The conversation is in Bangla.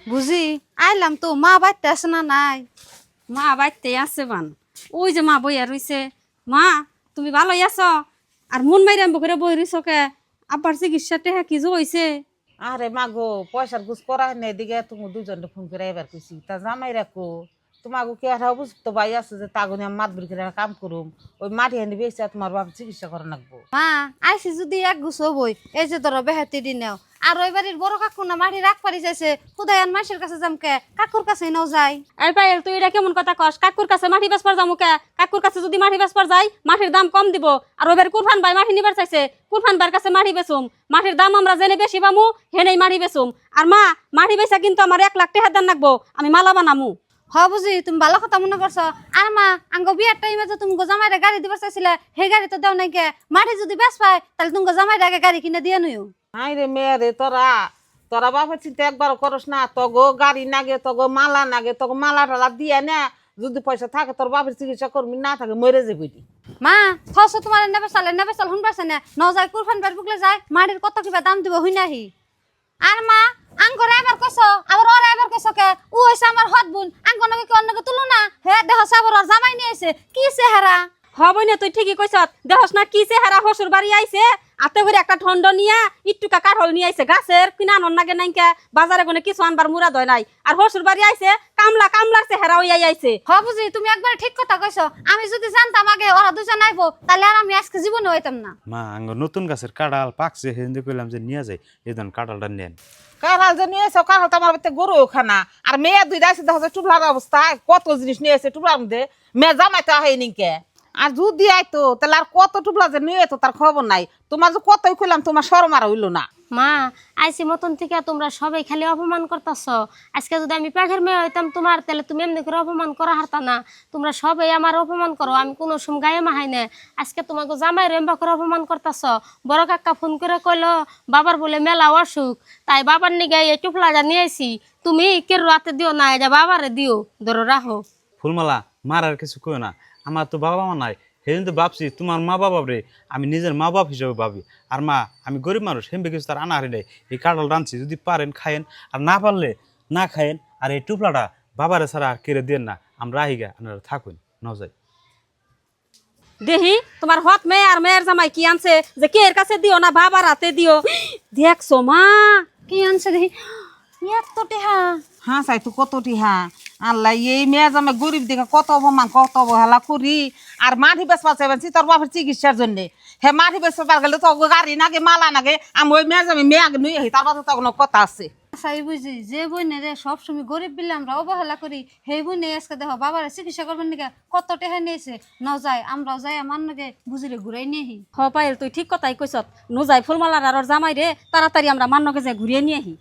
বুঝি আইলাম তো মা বাড়তে আসে না নাই? মা বাইতে আছে বান। ওই যে মা বইয়া রইছে। মা তুমি ভালোই আছো? আর মন মাইরাম বকরে বই রইছ কে? আব্বার চিকিৎসা টেহা কি হইছে? আরে মা গো পয়সার গুছ করা নেই দিকে তুমি দুজনকে ফোন করে এবার কইছি তা জামাই রাখো তোমাকে কি একটা অবস্থিত ভাই আছে যে তাগুনি আমি মাত করে কাম করুম ওই মাটি হানি বেঁচে তোমার বাবা চিকিৎসা করে রাখবো। মা আইসি যদি এক গুছ বই এই যে ধরো বেহাতি দিনেও আর ওই বাড়ির বড় কাকু না মাটি রাখ পারি যাইছে খুদায়ান মাসের কাছে যামকে কাকুর কাছে নাও যাই। আর পায়েল তুই এটা কেমন কথা কস? কাকুর কাছে মাটি বেচবার যামু কে? কাকুর কাছে যদি মাটি বেচবার যাই মাটির দাম কম দিব। আর ওইবার কুরফান ভাই মাটি নিবার চাইছে, কুরফান ভাইয়ের কাছে মাটি বেচুম। মাটির দাম আমরা জেনে বেশি পামু, হেনেই মাটি বেচুম। আর মা মাটি বেচা কিন্তু আমার 1 লাখ টাকা দাম লাগবো, আমি মালা বানামু। হ বুঝি তুমি ভালো কথা মনে করছো। আর মা আঙ্গ বিয়ার টাইমে তো তুমি জামাইরে গাড়ি দিবার চাইছিলে, সেই গাড়ি তো দেও নাই কে। মাটি যদি বেচ পায় তাহলে তুমি জামাইরে আগে গাড়ি কিনে দিয়ে নইও। হাই রে মেয়ে রে তোরা তোরা বাপের চিন্তা একবার করস না, তগো গাড়ি নাগে তগো মালা নাগে তগো মালা টালা দিয়ে না যদি পয়সা থাকে তোর বাপের চিকিৎসা করবি, না থাকে মরে যাবি। মা থস তোমার নেবে চাল শুন পারছে না ন যায় কুরফান বের বুকলে যায় মাটির কত কিবা দাম দিব হই নাহি। আর মা আঙ্গরে এবার কইছো আবার ওরা এবার কইছো কে ও হইছে আমার হদ বোন আঙ্গ নকে কি অন্যকে তুলো না হে দেহ সাবর আর জামাই নিয়ে আইছে কি চেহারা। হবই না, তুই ঠিকই কইছ। দেহস না কি চেহারা, হসুর বাড়ি আইছে আতে করে একটা ঠন্ড নিয়া ইটুকা কাঠল নিয়ে আইছে গাছের কিনা আনন নাগে নাইকা বাজারে কোনে কিছু আনবার মুরাদ হয় নাই। আর হসুর বাড়ি আইছে কামলার চেহারা ওই আইছে। হ বুঝি তুমি একবার ঠিক কথা কইছো। আমি যদি জানতাম আগে ওরা দুজন আইবো তাহলে আর আমি আজকে জীবনে হইতাম না। মা আঙ্গ নতুন গাছের কাঁঠাল পাকছে হেন্দে কইলাম যে নিয়ে যাই, এই ধরুন কাঁঠালটা নেন। কাঁঠাল যে নিয়ে এসো কাঁঠাল তো আমার বাড়িতে গরু খানা আর মেয়ে দুই আছে দেখা যায় টুবলার অবস্থা কত জিনিস নিয়ে এসে টুবলার মধ্যে মেয়ে জামাই তো হয়নি কে। আর যদি আইতো তাহলে আর কত টুবলা যে নিয়ে তো তার খবর নাই। তোমার যে কতই কইলাম তোমার শরম আর হইলো না। মা আইসি মতন থেকে তোমরা সবাই খালি অপমান করতেছ। আজকে যদি আমি প্যাঘের মেয়ে হইতাম তোমার তাহলে তুমি এমনি করে অপমান করা হারতা না। তোমরা সবাই আমার অপমান করো, আমি কোনো সময় গায়ে মাহাই না। আজকে তোমাকে জামাই রেম্বা করে অপমান করতেছ। বড় কাকা ফোন করে কইলো বাবার বলে মেলা অসুখ, তাই বাবার নিগে এই টুপলাটা নিয়ে আইসি। তুমি কেউ রাতে দিও না, এটা বাবারে দিও, ধরো রাখো। ফুলমালা মার আর কিছু কই না, আমার তো বাবা মা নাই। সেদিন তো ভাবছি তোমার মা বাবা রে আমি নিজের মা বাপ হিসেবে ভাবি। আর মা আমি গরিব মানুষ, হেমবে কিছু তার আনা হারি নেই। এই কাঁঠাল রাঁধছি, যদি পারেন খায়েন আর না পারলে না খায়েন। আর এই টুপলাটা বাবারে ছাড়া আর কেড়ে দেন না, আমরা আহিগা আপনারা থাকুন ন যাই। দেহি তোমার হত মেয়ে আর মেয়ের জামাই কি আনছে যে কে এর কাছে দিও না বাবার হাতে দিও। দেখছো মা কি আনছে দেখি এত টেহা। হ্যাঁ চাই তো কতটি হ্যাঁ আল্লাহ এই মেয়ে জামাই গরিব দেখে কত অপমান কত অবহেলা করি। আর মাটি বেচপা চাইবেন তোর বাপের চিকিৎসার জন্যে হ্যাঁ মাটি বেচপা গেলে তো গাড়ি নাগে মালা নাগে আমি ওই মেয়ে জামাই মেয়ে আগে nuই আহি তার বাদে তো কোনো কথা আছে। আচ্ছা বুঝি যে বইনে রে সবসময় গরিব বিলে আমরা অবহেলা করি সেই বইনে আজকে দেখো বাবার চিকিৎসা করবেন নাকি কত টেহা নিয়েছে ন যায় আমরাও যাই আমার নাকি বুঝিরে ঘুরাই নিয়ে আহি। হ পাইল তুই ঠিক কথাই কইছত। নো যাই ফুলমালার আর ওর জামাই রে তাড়াতাড়ি আমরা মান্নকে যে ঘুরিয়ে নিয়ে আহি।